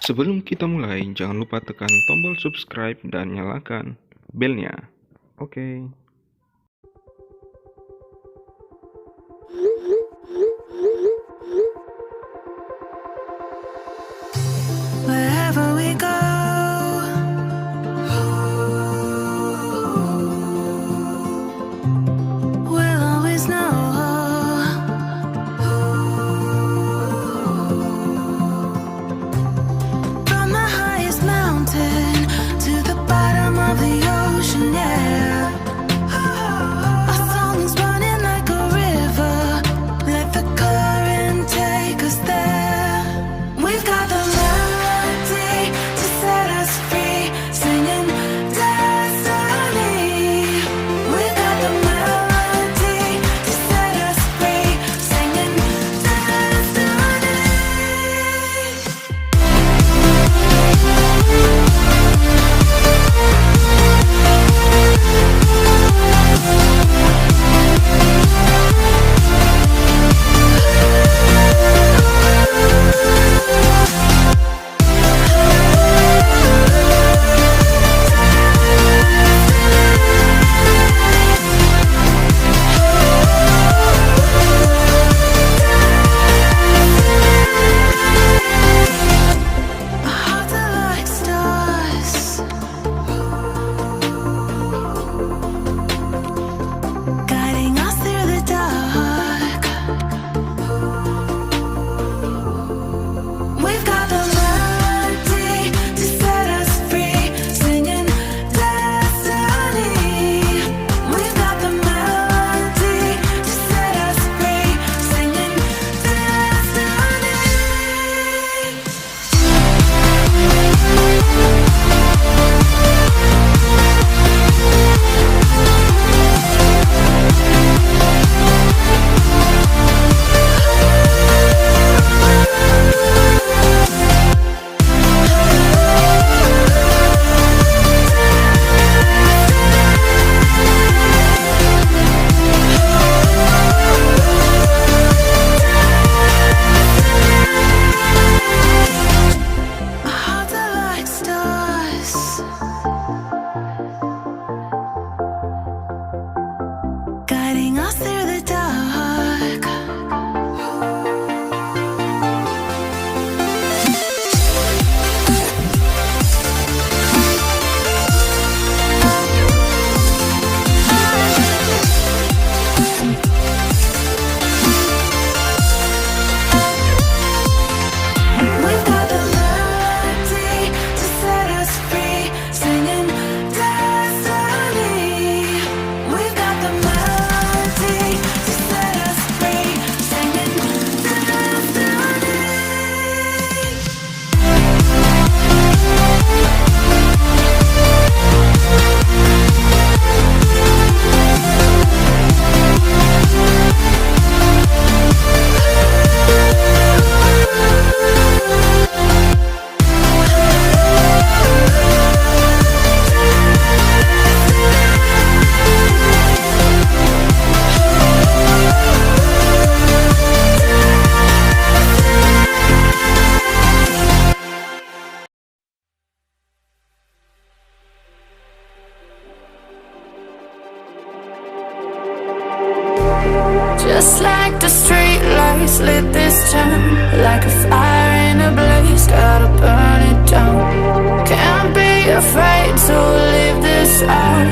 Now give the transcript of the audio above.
Sebelum kita mulai, jangan lupa tekan tombol subscribe dan nyalakan belnya. Oke. Wherever we go, we'll always know. From the highest mountain to the bottom of the ocean, yeah. Our song is running like a river. Let the current take us there. We've got the melody to set us free, singing destiny. We've got the melody to set us free, singing destiny. Our hearts are like stars, guiding us through the dark. We've got the melody to set us free, singing destiny. We've got the melody to set us free, singing destiny. Our hearts are like stars, guiding us through the dark. We've got the melody to set us free, singing destiny. We've got the melody to set us free, singing destiny. Just like the street lights lit this town, like a fire in a blaze, gotta burn it down. Can't be afraid to leave this out.